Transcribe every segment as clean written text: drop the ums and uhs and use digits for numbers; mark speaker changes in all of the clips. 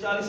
Speaker 1: 40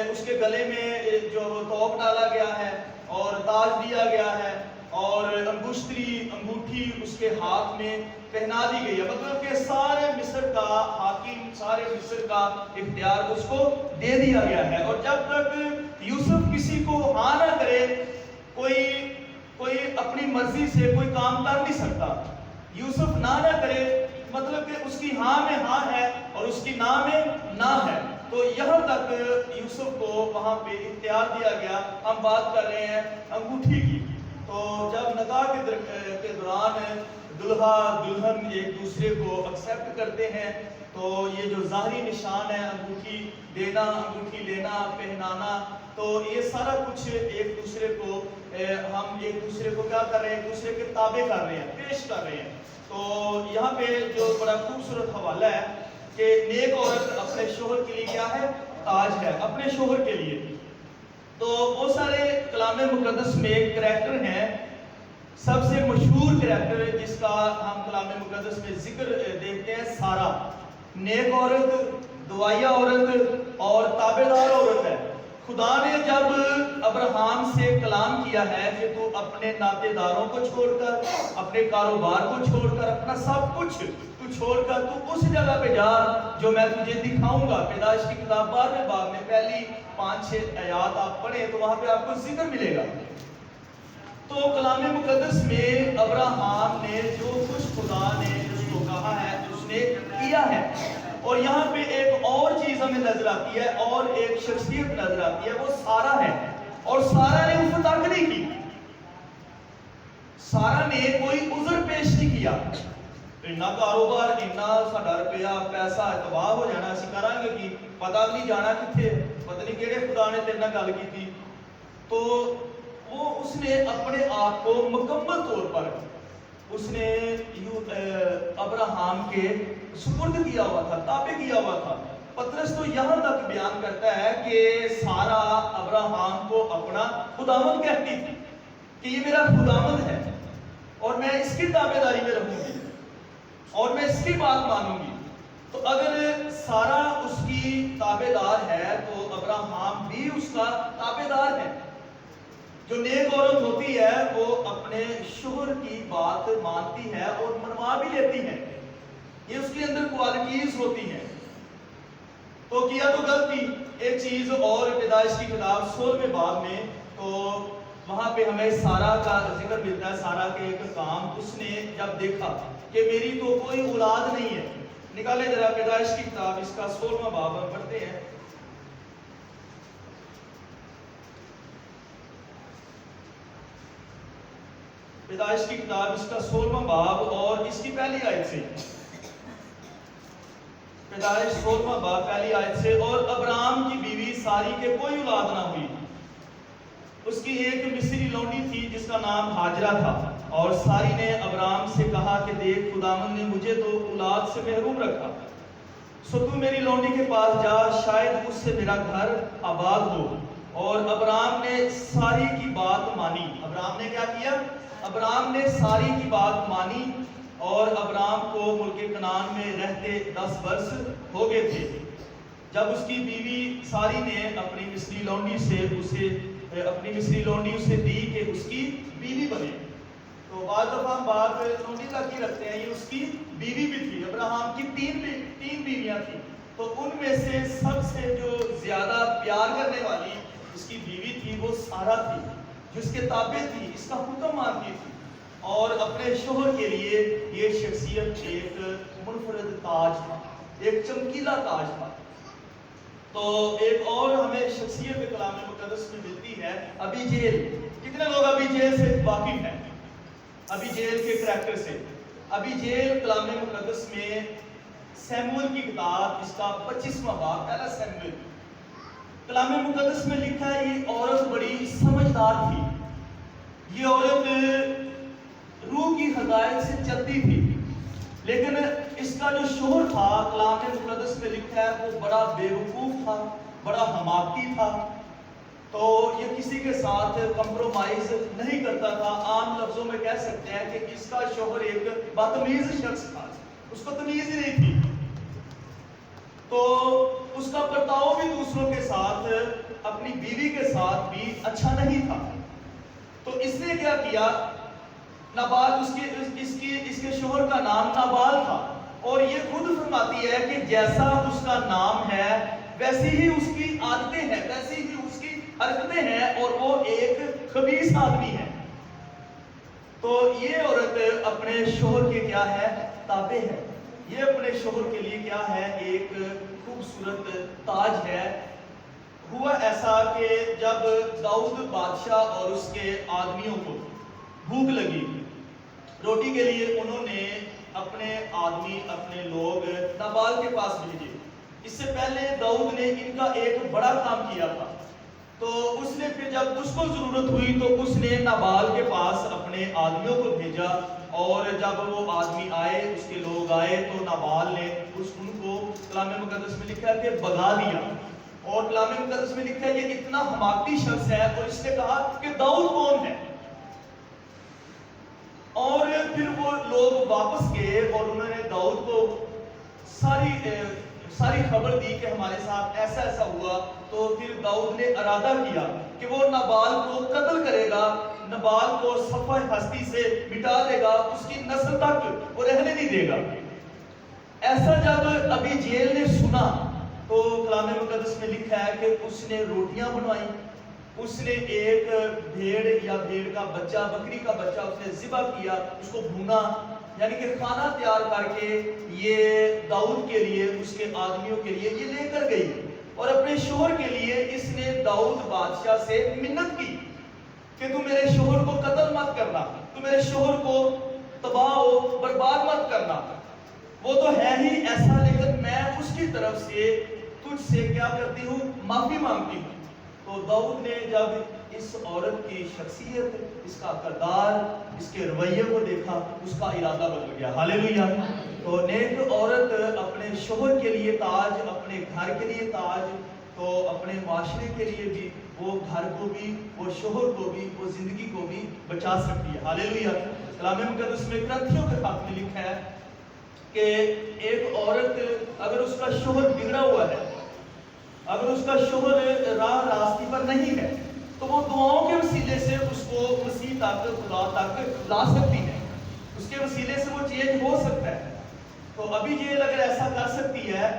Speaker 1: اس کے گلے میں جو توق ڈالا گیا ہے اور تاج دیا گیا ہے اور انگوٹھی اس کے ہاتھ میں پہنا دی گئی ہے، مطلب کہ سارے مصر کا حاکم، سارے مصر کا اختیار اس کو دے دیا گیا ہے۔ اور جب تک یوسف کسی کو ہاں نہ کرے، کوئی اپنی مرضی سے کوئی کام کر نہیں سکتا۔ یوسف نہ کرے مطلب کہ اس کی ہاں میں ہاں ہے اور اس کی نہ میں نہ ہے۔ تو یہاں تک یوسف کو وہاں پہ اختیار دیا گیا۔ ہم بات کر رہے ہیں انگوٹھی کی، تو جب نکاح کے دوران دلہا دلہن ایک دوسرے کو ایکسیپٹ کرتے ہیں تو یہ جو ظاہری نشان ہے، انگوٹھی دینا، انگوٹھی لینا، پہنانا، تو یہ سارا کچھ ایک دوسرے کو ہم ایک دوسرے کو کیا کر رہے ہیں، ایک دوسرے کے تابع کر رہے ہیں، پیش کر رہے ہیں۔ تو یہاں پہ جو بڑا خوبصورت حوالہ ہے کہ نیک عورت اپنے شوہر کے لیے کیا ہے، تاج ہے، اپنے شوہر کے لیے۔ تو بہت سارے کلام مقدس میں کریکٹر ہیں، سب سے مشہور کریکٹر جس کا ہم کلام مقدس میں ذکر دیکھتے ہیں، سارا، نیک عورت، دعائیا عورت اور تابعدار عورت ہے۔ خدا نے جب ابراہیم سے کلام کیا ہے کہ تو اپنے ناطے داروں کو چھوڑ کر، اپنے کاروبار کو چھوڑ کر، اپنا سب کچھ تو چھوڑ کر تو اس جگہ پہ جا جو میں تجھے دکھاؤں گا۔ پیدائش کی کتاب 12ویں باب میں پہلی 5-6 آیات آپ پڑھیں تو وہاں پہ آپ کو ذکر ملے گا۔ تو کلام مقدس میں ابراہیم نے جو کچھ خدا نے اس کو کہا ہے اس نے کیا ہے۔ اور یہاں پہ ایک اور چیز ہمیں نظر آتی ہے، اور ایک شخصیت نظر آتی ہے، وہ سارا ہے۔ اور سارا نے اس تک نہیں کی، سارا نے کوئی عذر پیش نہیں کیا۔ اتنا کاروبار، اتنا ساڈا روپیہ پیسہ تباہ ہو جانا، اسی کریں گے کہ پتہ نہیں جانا کتنے، پتہ نہیں کہڑے خدا نے تیرے نال گل کی۔ تو وہ اس نے اپنے آپ کو مکمل طور پر اس نے ابراہیم کے سپرد کیا ہوا تھا، تابع کیا ہوا تھا۔ پترس تو یہاں تک بیان کرتا ہے کہ سارا ابراہیم کو اپنا خداوند کہتی تھی کہ یہ میرا خداوند ہے اور میں اس کی تابع داری میں رہوں گی اور میں اس کی بات مانوں گی۔ تو اگر سارا اس کی تابع دار ہے تو ابراہیم بھی اس کا تابع دار ہے۔ جو نیک عورت ہوتی ہے وہ اپنے شوہر کی بات مانتی ہے اور منوا بھی لیتی ہے، یہ اس کے اندر کوالٹیز ہوتی ہیں۔ تو کیا تو غلطی ایک چیز اور پیدائش کی کتاب 16ویں باب میں، تو وہاں پہ ہمیں سارا کا ذکر ملتا ہے۔ سارا کے ایک کام، اس نے جب دیکھا کہ میری تو کوئی اولاد نہیں ہے، نکالے ذرا پیدائش کی کتاب اس کا 16واں باب ہم پڑھتے ہیں۔ پیدائش کی کتاب اس کا 16واں باب اور اس کی پہلی آیت سے، پیدائش 16واں باب پہلی آیت سے، اور ابرام کی بیوی ساری کے کوئی اولاد نہ ہوئی، اس کی ایک مصری لونڈی تھی جس کا نام ہاجرہ تھا، اور ساری نے ابرام سے کہا کہ دیکھ خداوند نے مجھے تو اولاد سے محروم رکھا، سو تو میری لونڈی کے پاس جا، شاید اس سے میرا گھر آباد ہو۔ اور ابرام نے ساری کی بات مانی۔ ابرام نے کیا کیا؟ ابرام نے ساری کی بات مانی، اور ابرام کو ملک کنعان میں رہتے 10 برس ہو گئے تھے جب اس کی بیوی ساری نے اپنی مصری لونڈی اسے دی کہ اس کی بیوی بنے۔ تو بعض دفعہ ہم بات لونڈی تک ہی رکھتے ہیں، یہ اس کی بیوی بھی تھی۔ ابراہیم کی تین بیویاں تھیں، تو ان میں سے سب سے جو زیادہ پیار کرنے والی اس کی بیوی تھی وہ سارا تھی، جو اس کے تابع تھی، اس کا حکم مانتی تھی، اور اپنے شوہر کے لیے یہ شخصیت ایک منفرد تاج تھا، ایک چمکیلا تاج تھا۔ تو ایک اور ہمیں شخصیت کلام مقدس میں ملتی ہے، ابی جیل۔ کتنے لوگ ابی جیل سے واقف ہیں؟ ابی جیل کے کریکٹر سے۔ ابی جیل کلام مقدس میں سیموئیل کی کتاب اس کا 25واں باب، پہلا سیموئیل، کلام مقدس میں لکھا ہے یہ عورت بڑی سمجھدار تھی، یہ عورت روح کی ہدایت سے چلتی تھی، لیکن اس کا جو شوہر تھا کلام مقدس میں لکھا ہے وہ بڑا بے وقوف تھا، بڑا حماقتی تھا، تو یہ کسی کے ساتھ کمپرومائز نہیں کرتا تھا۔ عام لفظوں میں کہہ سکتے ہیں کہ اس کا شوہر ایک بدتمیز شخص تھا، اس کو تمیز ہی نہیں تھی۔ تو اس کا برتاؤ بھی دوسروں کے ساتھ، اپنی بیوی کے ساتھ بھی اچھا نہیں تھا۔ تو اس نے کیا کیا، نابال اس کے شوہر کا نام نابال تھا، اور یہ خود فرماتی ہے کہ جیسا اس کا نام ہے ویسی ہی اس کی عادتیں ہیں، ویسی ہی اس کی حرکتیں ہیں، اور وہ ایک خبیث آدمی ہے۔ تو یہ عورت اپنے شوہر کے کیا ہے، تابع ہے۔ یہ اپنے شوہر کے لیے کیا ہے، ایک خوبصورت تاج ہے۔ ہوا ایسا کہ جب داؤد بادشاہ اور اس کے آدمیوں کو بھوک لگی روٹی کے لیے، انہوں نے اپنے آدمی، اپنے لوگ نابال کے پاس بھیجے۔ اس سے پہلے داؤد نے ان کا ایک بڑا کام کیا تھا، تو اس نے پھر جب اس کو ضرورت ہوئی تو اس نے نابال کے پاس اپنے آدمیوں کو بھیجا، اور جب وہ آدمی آئے، اس کے لوگ آئے، تو نابال نے ان کو کلام مقدس میں لکھا ہے کہ بھگا دیا، اور کلام مقدس میں لکھا ہے یہ اتنا حماقتی شخص ہے، اور اس نے کہا کہ داؤد کون ہے؟ اور پھر وہ لوگ واپس گئے اور انہوں نے داؤد کو ساری خبر دی کہ ہمارے ساتھ ایسا ایسا ہوا۔ تو پھر داؤد نے ارادہ کیا کہ وہ نابال کو قتل کرے گا، نابال کو صفحہ ہستی سے مٹا دے گا، اس کی نسل تک وہ رہنے نہیں دے گا۔ ایسا جب ابھی جیل نے سنا تو کلام مقدس میں لکھا ہے کہ اس نے روٹیاں بنوائی، اس نے ایک بھیڑ یا بھیڑ کا بچہ، بکری کا بچہ اس نے ذبح کیا، اس کو بھونا، یعنی کہ کھانا تیار کر کے یہ داؤد کے لیے، اس کے آدمیوں کے لیے یہ لے کر گئی، اور اپنے شوہر کے لیے اس نے داؤد بادشاہ سے منت کی کہ تو میرے شوہر کو قتل مت کرنا، تو میرے شوہر کو تباہ و برباد مت کرنا، وہ تو ہے ہی ایسا، لیکن میں اس کی طرف سے تجھ سے کیا کرتی ہوں، معافی مانگتی ہوں۔ تو داؤد نے جب اس عورت کی شخصیت، اس کا کردار، اس کے رویے کو دیکھا، اس کا ارادہ بدل گیا۔ ہاللیلویہ۔ تو نیک عورت اپنے شوہر کے لیے تاج، اپنے گھر کے لیے تاج، تو اپنے معاشرے کے لیے بھی، وہ گھر کو بھی، وہ شوہر کو بھی، وہ زندگی کو بھی بچا سکتی ہے۔ ہاللیلویہ۔ کلام مقدس میں کرنتھیوں کے خط میں لکھا ہے کہ ایک عورت اگر اس کا شوہر بگڑا ہوا ہے، اگر اس کا شوہر راہ راستے پر نہیں ہے، تو وہ دعاؤں کے وسیلے سے اس کو مسیح تک، خدا تک لا سکتی ہے، اس کے وسیلے سے وہ چینج ہو سکتا ہے۔ تو ابھی جیل اگر ایسا کر سکتی ہے،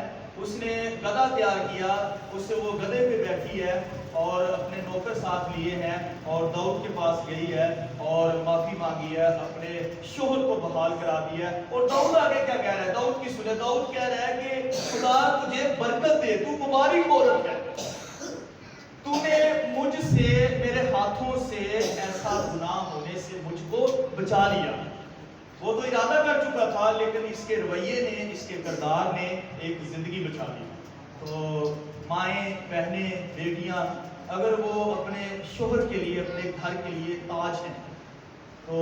Speaker 1: اس نے گدھا تیار کیا، اس سے وہ گدھے پہ بیٹھی ہے اور اپنے نوکر ساتھ لیے ہیں، اور داؤد کے پاس گئی ہے اور معافی مانگی ہے، اپنے شوہر کو بحال کرا دیا ہے۔ اور داؤد آگے کیا کہہ رہا ہے، داؤد کی سنیں، داؤد کہہ رہا ہے کہ خدا تجھے برکت دے، تو مبارک عورت ہے، تو نے مجھ سے، میرے ہاتھوں سے ایسا گناہ ہونے سے مجھ کو بچا لیا۔ وہ تو ارادہ کر چکا تھا، لیکن اس کے رویے نے، اس کے کردار نے ایک زندگی بچا لی۔ تو مائیں، بہنیں، بیٹیاں، اگر وہ اپنے شوہر کے لیے، اپنے گھر کے لیے تاج ہیں، تو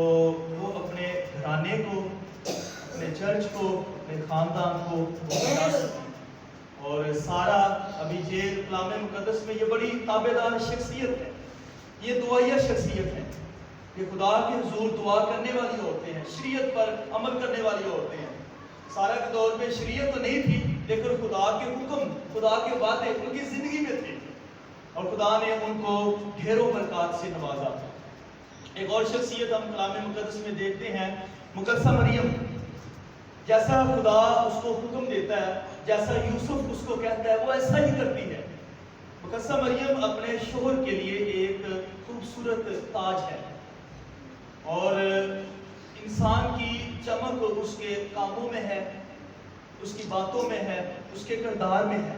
Speaker 1: وہ اپنے گھرانے کو، اپنے چرچ کو، اپنے خاندان کو بچا سکتے ہیں۔ اور سارا ابھی جیل، کلام مقدس میں یہ بڑی تابعدار شخصیت ہے، یہ دعائیہ شخصیت ہے، یہ خدا کے حضور دعا کرنے والی عورتیں ہیں، شریعت پر عمل کرنے والی عورتیں ہیں۔ سارا کے دور میں شریعت تو نہیں تھی، لیکن خدا کے حکم، خدا کے وعدے ان کی زندگی میں تھے، اور خدا نے ان کو ڈھیروں برکات سے نوازا۔ ایک اور شخصیت ہم کلام مقدس میں دیکھتے ہیں، مقدسہ مریم، جیسا خدا اس کو حکم دیتا ہے، جیسا یوسف اس کو کہتا ہے، وہ ایسا ہی کرتی ہے۔ مقدسہ مریم اپنے شوہر کے لیے ایک خوبصورت تاج ہے، اور انسان کی چمک اس کے کاموں میں ہے، اس کی باتوں میں ہے، اس کے کردار میں ہے۔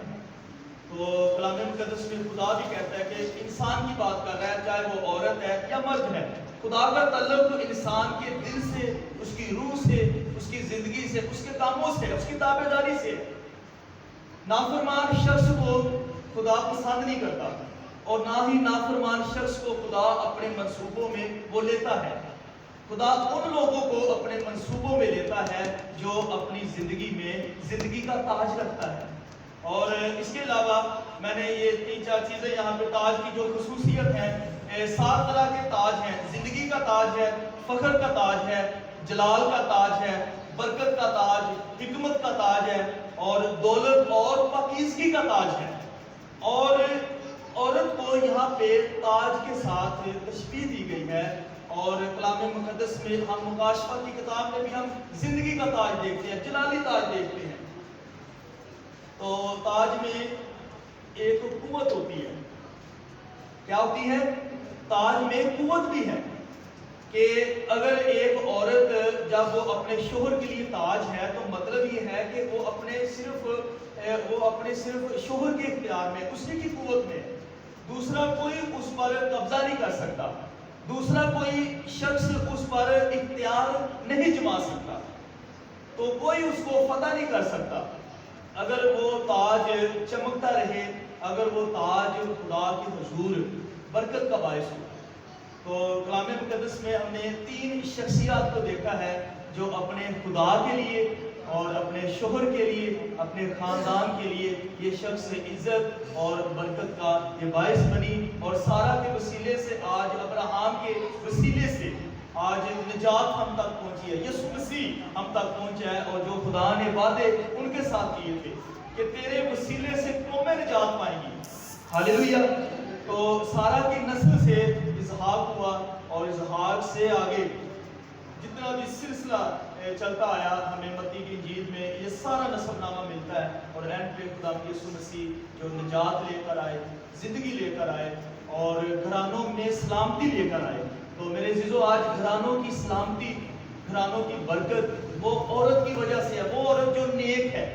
Speaker 1: تو کلام مقدس میں خدا بھی کہتا ہے کہ انسان کی بات کر رہا ہے، چاہے وہ عورت ہے یا مرد ہے، خدا کا تعلق انسان کے دل سے، اس کی روح سے، اس کی زندگی سے، اس کے کاموں سے، اس کی تابعداری سے۔ نافرمان شخص کو خدا پسند نہیں کرتا، اور نہ ہی نافرمان شخص کو خدا اپنے منصوبوں میں وہ لیتا ہے۔ خدا ان لوگوں کو اپنے منصوبوں میں لیتا ہے جو اپنی زندگی میں زندگی کا تاج رکھتا ہے۔ اور اس کے علاوہ میں نے یہ 3-4 چیزیں یہاں پہ تاج کی جو خصوصیت ہیں، 7 طرح کے تاج ہیں۔ زندگی کا تاج ہے، فخر کا تاج ہے، جلال کا تاج ہے، برکت کا تاج، حکمت کا تاج ہے، اور دولت اور پاکیزگی کا تاج ہے. اور عورت کو یہاں پہ تاج کے ساتھ تشبیہ دی گئی ہے. اور کلام مقدس میں ہم مکاشفہ کی کتاب میں بھی ہم زندگی کا تاج دیکھتے ہیں, جلالی تاج دیکھتے ہیں. تو تاج میں ایک قوت ہوتی ہے. کیا ہوتی ہے؟ تاج میں قوت بھی ہے کہ اگر ایک عورت جب وہ اپنے شوہر کے لیے تاج ہے تو مطلب یہ ہے کہ وہ اپنے صرف شوہر کے اختیار میں, اسی کی قوت میں, دوسرا کوئی اس پر قبضہ نہیں کر سکتا, دوسرا کوئی شخص اس پر اختیار نہیں جما سکتا, تو کوئی اس کو فتح نہیں کر سکتا. اگر وہ تاج چمکتا رہے, اگر وہ تاج خدا کے حضور برکت کا باعث ہو. تو کلام مقدس میں ہم نے 3 شخصیات کو دیکھا ہے جو اپنے خدا کے لیے اور اپنے شوہر کے لیے, اپنے خاندان کے لیے یہ شخص عزت اور برکت کا یہ باعث بنی. اور سارا کے وسیلے سے آج ابراہام کے وسیلے سے آج نجات ہم تک پہنچی ہے, یسوع مسیح ہم تک پہنچا ہے. اور جو خدا نے وعدے ان کے ساتھ کیے تھے کہ تیرے وسیلے سے قومیں نجات پائیں گی, ہاللیلویہ. تو سارا کی نسل سے اسحاق ہوا, اور اسحاق سے آگے جتنا بھی سلسلہ چلتا آیا ہمیں متی کی انجیل میں یہ سارا نسب نامہ ملتا ہے. اور اینڈ پہ خدا یسوع مسیح جو نجات لے کر آئے, زندگی لے کر آئے اور گھرانوں میں سلامتی لے کر آئے. تو میرے عزیزو, آج گھرانوں کی سلامتی, گھرانوں کی برکت وہ عورت کی وجہ سے ہے. وہ عورت جو نیک ہے,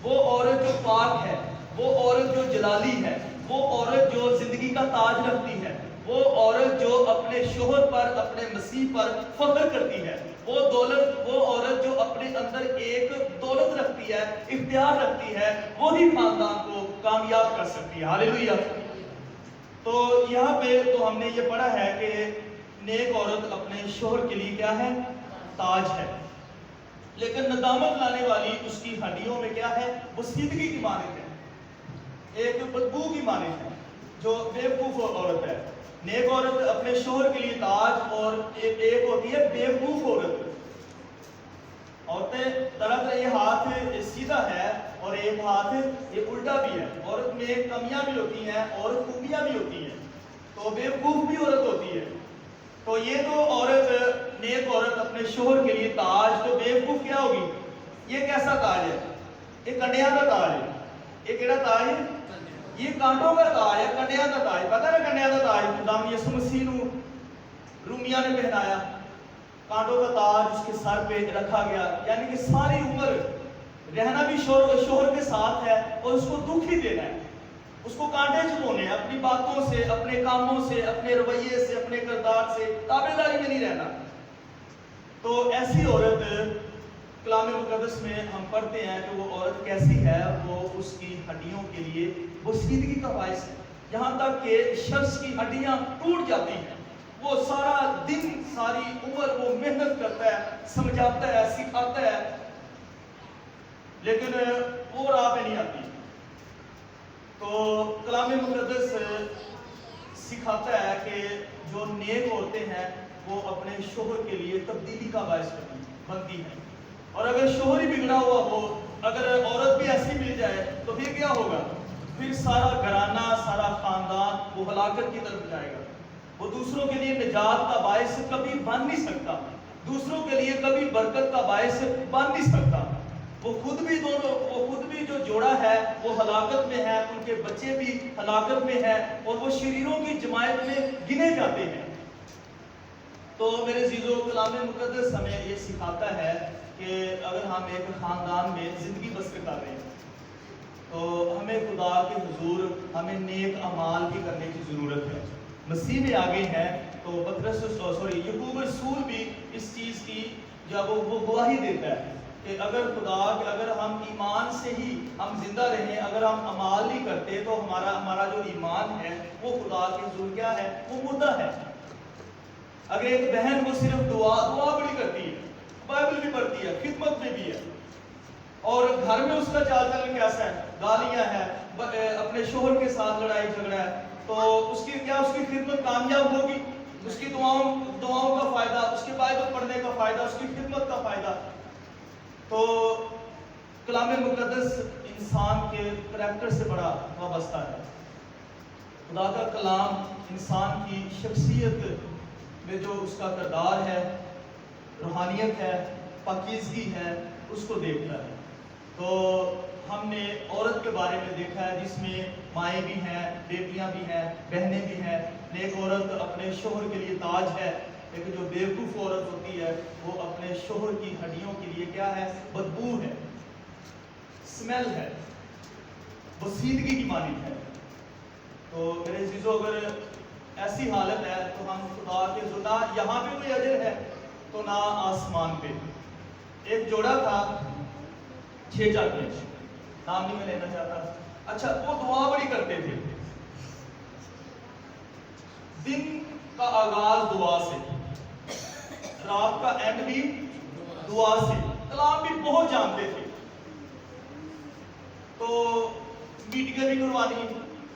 Speaker 1: وہ عورت جو پاک ہے, وہ عورت جو جلالی ہے, وہ عورت جو زندگی کا تاج رکھتی ہے, وہ عورت جو اپنے شوہر پر, اپنے مسیح پر فخر کرتی ہے, وہ عورت جو اپنے اندر ایک دولت رکھتی ہے, اختیار رکھتی ہے, وہی خاندان کو کامیاب کر سکتی ہے. ہاللیلویہ. تو یہاں پہ تو ہم نے یہ پڑھا ہے کہ نیک عورت اپنے شوہر کے لیے کیا ہے؟ تاج ہے. لیکن ندامت لانے والی اس کی ہڈیوں میں کیا ہے؟ بسیدگی کی مانند ہے, ایک بدبو کی مانند ہے, جو بیوقوف عورت ہے. نیک عورت اپنے شوہر کے لیے تاج, اور ایک ہوتی ہے بیوقوف عورت. عورتیں طرح طرح, یہ ہاتھ سیدھا ہے اور ایک ہاتھ یہ الٹا بھی ہے. عورت میں کمیاں بھی ہوتی ہیں اور خوبیاں بھی ہوتی ہیں, تو بیوقوف بھی عورت ہوتی ہے. تو یہ تو عورت, نیک عورت اپنے شوہر کے لیے تاج, تو بیوقوف کیا ہوگی؟ یہ کیسا تاج ہے؟ یہ کنڈیاں کا تاج ہے. یہ کیڑا تاج ہے؟ یہ کانٹوں کا تاج ہے, کنڈیاں کا تاج. پتہ ہے کنڈیاں کا تاج خدا یسوع مسیح نو رومیہ نے پہنایا. کانٹوں کا تاج اس کے سر پہ رکھا گیا, یعنی کہ ساری عمر رہنا بھی شوہر کے ساتھ ہے اور اس کو دکھ ہی دینا ہے, اس کو کانٹے چھپونے ہیں, اپنی باتوں سے, اپنے کاموں سے, اپنے رویے سے, اپنے کردار سے تابع داری میں نہیں رہنا. تو ایسی عورت کلام مقدس میں ہم پڑھتے ہیں کہ وہ عورت کیسی ہے؟ وہ اس کی ہڈیوں کے لیے بسیدگی کا باعث ہے, یہاں تک کہ شخص کی ہڈیاں ٹوٹ جاتی ہیں. وہ سارا دن, ساری عمر وہ محنت کرتا ہے, سمجھاتا ہے, سکھاتا ہے, لیکن وہ راہ پہ نہیں آتی. تو کلام مقدس سکھاتا ہے کہ جو نیک عورتیں ہیں وہ اپنے شوہر کے لیے تبدیلی کا باعث بنتی ہیں. اور اگر شوہر ہی بگڑا ہوا ہو, اگر عورت بھی ایسی مل جائے تو پھر کیا ہوگا؟ پھر سارا گھرانہ, سارا خاندان وہ ہلاکت کی طرف جائے گا. وہ دوسروں کے لیے نجات کا باعث کبھی بن نہیں سکتا, دوسروں کے لیے کبھی برکت کا باعث بن نہیں سکتا. وہ خود بھی جو جوڑا ہے وہ ہلاکت میں ہے, ان کے بچے بھی ہلاکت میں ہیں, اور وہ شریروں کی جماعت میں گنے جاتے ہیں. تو میرے عزیزو, کلام مقدس ہمیں یہ سکھاتا ہے کہ اگر ہم ایک خاندان میں زندگی بسر کر رہے ہیں تو ہمیں خدا کے حضور ہمیں نیک اعمال بھی کرنے کی ضرورت ہے. مسیح میں آگے ہیں تو یعقوب رسول بھی اس چیز کی جب وہ گواہی دیتا ہے کہ اگر ہم ایمان سے ہی ہم زندہ رہیں, اگر ہم اعمال نہیں کرتے تو ہمارا جو ایمان ہے وہ خدا کے حضور کیا ہے؟ وہ مردہ ہے. اگر ایک بہن وہ صرف دعا بڑی کرتی ہے, بائبل بھی پڑھتی ہے, خدمت میں بھی ہے, اور گھر میں اس کا چال چلن کیسا ہے؟ گالیاں ہیں, اپنے شوہر کے ساتھ لڑائی جھگڑا ہے, تو اس کی خدمت کامیاب ہوگی؟ اس کی دعاؤں کا فائدہ, اس کے بائبل پڑھنے کا فائدہ, اس کی خدمت کا فائدہ. تو کلام مقدس انسان کے کریکٹر سے بڑا وابستہ ہے۔ خدا کا کلام انسان کی شخصیت میں جو اس کا کردار ہے، روحانیت ہے، پاکیزگی ہے، اس کو دیکھتا ہے۔ تو ہم نے عورت کے بارے میں دیکھا ہے جس میں مائیں بھی ہیں، بیٹیاں بھی ہیں، بہنیں بھی ہیں۔ نیک عورت اپنے شوہر کے لیے تاج ہے، لیکن جو بیوقوف عورت ہوتی ہے وہ اپنے شوہر کی ہڈیوں کے لیے کیا ہے؟ بدبو ہے، اسمیل ہے، بسیدگی کی مانند ہے۔ تو میرے عزیزو، اگر ایسی حالت ہے تو ہم خدا کے نہ یہاں پہ کوئی اجر ہے تو نہ آسمان پہ۔ ایک جوڑا تھا، 6 چاچے، نام نہیں میں لینا چاہتا۔ اچھا، وہ دعا بڑی کرتے تھے، دن کا آغاز دعا سے، رات کا اینڈ بھی دعا سے، کلام بھی بہت جانتے تھے۔ تو میٹنگیں بھی کروانی،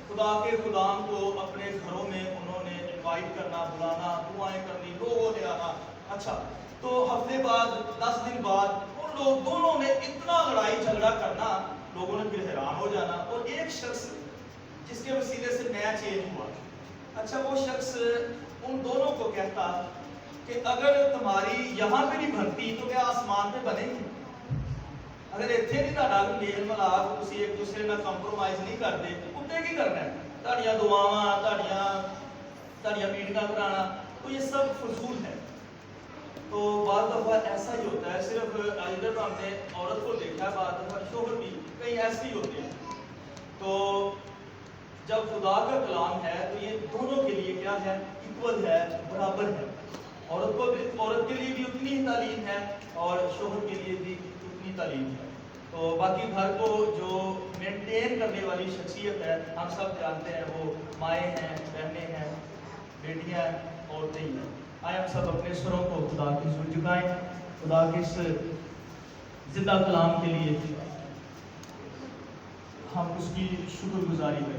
Speaker 1: خدا کے خدام کو اپنے گھروں میں انہوں نے انوائٹ کرنا، بلانا، دعائیں کرنی، لوگوں نے آنا۔ اچھا، تو ہفتے بعد، 10 دن بعد ان لوگ دونوں نے اتنا لڑائی جھگڑا کرنا، لوگوں نے پھر حیران ہو جانا۔ اور ایک شخص جس کے وسیلے سے نیا چینج ہوا، اچھا، وہ شخص ان دونوں کو کہتا کہ اگر تمہاری یہاں پہ نہیں بنتی تو کیا آسمان پہ بنے گی؟ اگر اتنے نہیں تھا میل ملاپ، تسی ایک دوسرے میں کمپرومائز نہیں کرتے، اتنے کی کرنا ہے؟ تہاڈیاں دعاواں، تہاڈیاں میٹنگاں کرانا، تو یہ سب فضول ہے۔ تو بعض دفعہ ایسا ہی ہوتا ہے، صرف ادھر تو ہم نے عورت کو دیکھا ہے، بعض دفعہ شوہر بھی کئی ایسے ہی ہوتے ہیں۔ تو جب خدا کا کلام ہے تو یہ دونوں کے لیے کیا ہے؟ ایکول ہے، برابر ہے۔ عورت کے لیے بھی اتنی ہی تعلیم ہے اور شوہر کے لیے بھی اتنی تعلیم ہے۔ تو باقی گھر کو جو مینٹین کرنے والی شخصیت ہے، ہم سب جانتے ہیں، وہ مائیں ہیں، بہنیں ہیں، بیٹیاں ہیں، عورتیں ہی ہیں۔ آئے ہم سب اپنے سروں کو خدا کی حضور جھکائیں، خدا کے اس زندہ کلام کے لیے ہم اس کی شکر گزاری کریں۔